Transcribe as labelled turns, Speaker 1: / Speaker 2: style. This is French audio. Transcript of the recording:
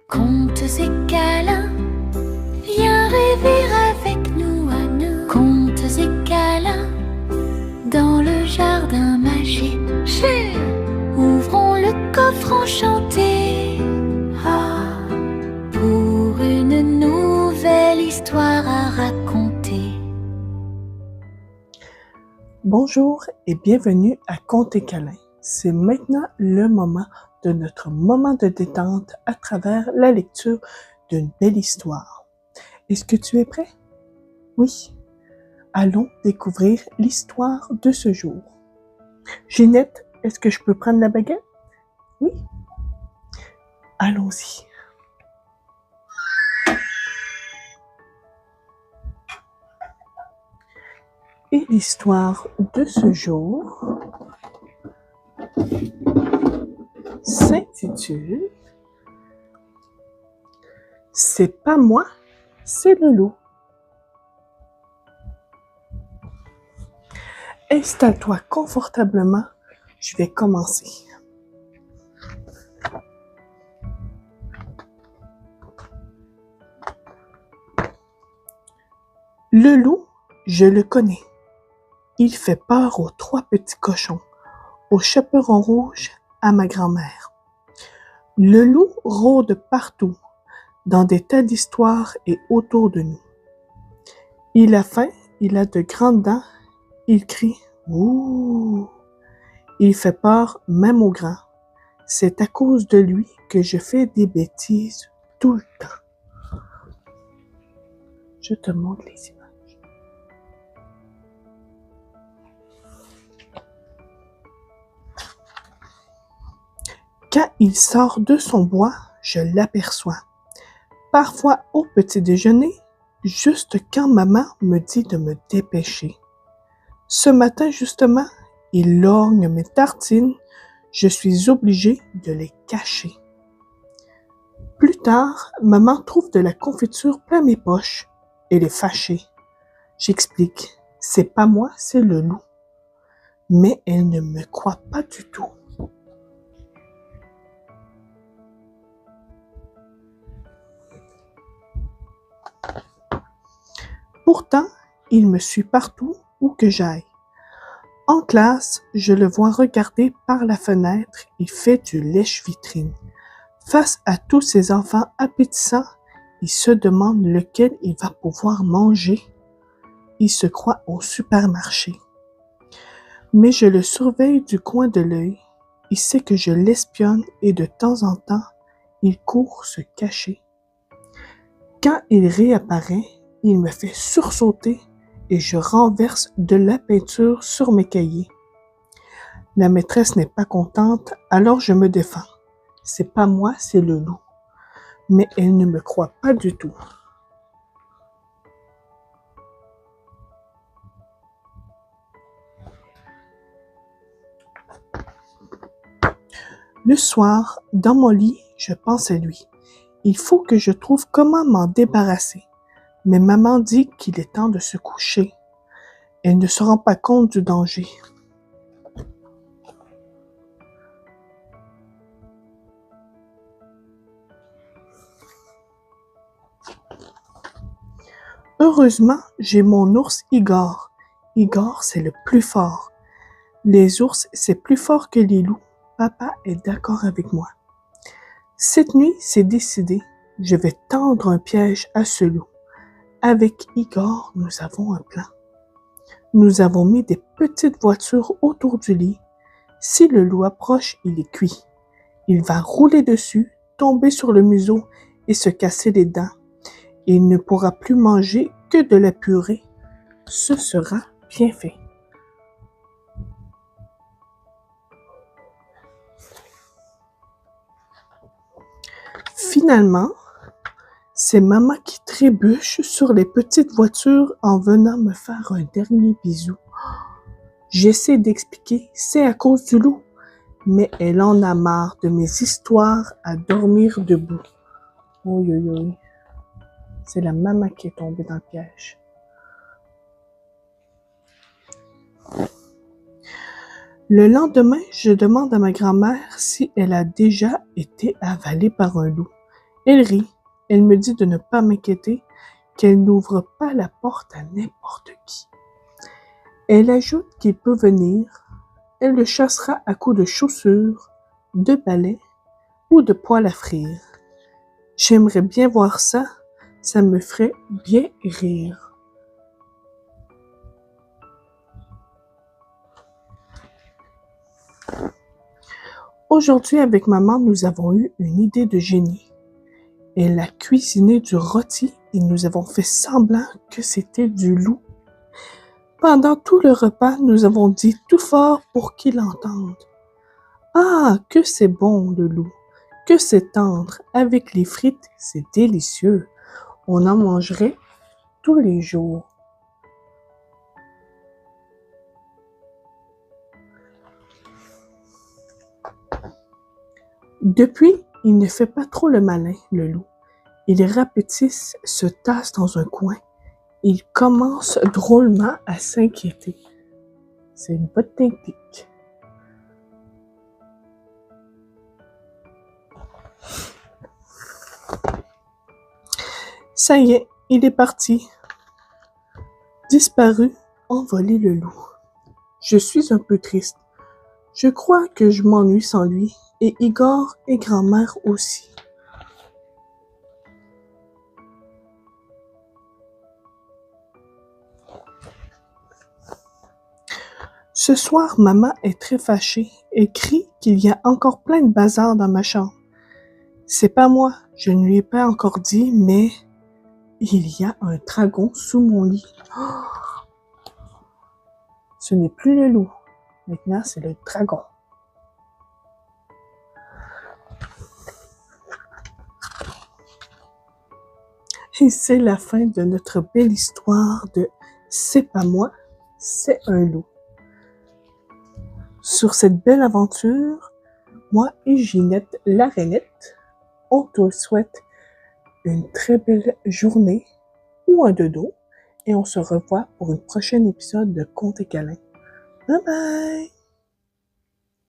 Speaker 1: Contes et câlins, viens rêver avec nous à nous. Contes et câlins, dans le jardin magique. Ouvrons le coffre enchanté, pour une nouvelle histoire à raconter.
Speaker 2: Bonjour et bienvenue à Contes et câlins. C'est maintenant le moment de notre moment de détente à travers la lecture d'une belle histoire. Est-ce que tu es prêt? Oui. Allons découvrir l'histoire de ce jour. Ginette, est-ce que je peux prendre la baguette? Oui. Allons-y. Et l'histoire de ce jour s'intitule « C'est pas moi, c'est le loup ». Installe-toi confortablement, je vais commencer. Le loup, je le connais. Il fait peur aux 3 petits cochons, au chaperon rouge, à ma grand-mère. Le loup rôde partout, dans des tas d'histoires et autour de nous. Il a faim, il a de grandes dents, il crie « Ouh !» Il fait peur même aux grands. C'est à cause de lui que je fais des bêtises tout le temps. Je te montre les images. Quand il sort de son bois, je l'aperçois. Parfois au petit déjeuner, juste quand maman me dit de me dépêcher. Ce matin, justement, il lorgne mes tartines. Je suis obligée de les cacher. Plus tard, maman trouve de la confiture plein mes poches. Elle est fâchée. J'explique, c'est pas moi, c'est le loup. Mais elle ne me croit pas du tout. Pourtant, il me suit partout où que j'aille. En classe, je le vois regarder par la fenêtre et fait du lèche-vitrine. Face à tous ces enfants appétissants, il se demande lequel il va pouvoir manger. Il se croit au supermarché. Mais je le surveille du coin de l'œil. Il sait que je l'espionne et de temps en temps, il court se cacher. Quand il réapparaît, il me fait sursauter et je renverse de la peinture sur mes cahiers. La maîtresse n'est pas contente, alors je me défends. C'est pas moi, c'est le loup. Mais elle ne me croit pas du tout. Le soir, dans mon lit, je pense à lui. Il faut que je trouve comment m'en débarrasser. Mais maman dit qu'il est temps de se coucher. Elle ne se rend pas compte du danger. Heureusement, j'ai mon ours Igor. Igor, c'est le plus fort. Les ours, c'est plus fort que les loups. Papa est d'accord avec moi. Cette nuit, c'est décidé. Je vais tendre un piège à ce loup. Avec Igor, nous avons un plan. Nous avons mis des petites voitures autour du lit. Si le loup approche, il est cuit. Il va rouler dessus, tomber sur le museau et se casser les dents. Il ne pourra plus manger que de la purée. Ce sera bien fait. Finalement, c'est maman qui trébuche sur les petites voitures en venant me faire un dernier bisou. J'essaie d'expliquer, c'est à cause du loup, mais elle en a marre de mes histoires à dormir debout. Oui, oui, oui. C'est la maman qui est tombée dans le piège. Le lendemain, je demande à ma grand-mère si elle a déjà été avalée par un loup. Elle rit. Elle me dit de ne pas m'inquiéter, qu'elle n'ouvre pas la porte à n'importe qui. Elle ajoute qu'il peut venir. Elle le chassera à coups de chaussures, de balais ou de poêle à frire. J'aimerais bien voir ça. Ça me ferait bien rire. Aujourd'hui, avec maman, nous avons eu une idée de génie. Elle a cuisiné du rôti et nous avons fait semblant que c'était du loup. Pendant tout le repas, nous avons dit tout fort pour qu'il entende. Ah, que c'est bon, le loup! Que c'est tendre! Avec les frites, c'est délicieux. On en mangerait tous les jours. Depuis, il ne fait pas trop le malin, le loup. Il rapetisse, se tasse dans un coin. Il commence drôlement à s'inquiéter. C'est une bonne technique. Ça y est, il est parti. Disparu, envolé le loup. Je suis un peu triste. Je crois que je m'ennuie sans lui, et Igor et grand-mère aussi. Ce soir, maman est très fâchée et crie qu'il y a encore plein de bazar dans ma chambre. C'est pas moi, je ne lui ai pas encore dit, mais il y a un dragon sous mon lit. Oh! Ce n'est plus le loup, maintenant c'est le dragon. Et c'est la fin de notre belle histoire de C'est pas moi, c'est un loup. Sur cette belle aventure, moi et Ginette la Rainette, on te souhaite une très belle journée ou un dodo et on se revoit pour un prochain épisode de Contes et câlins. Bye bye!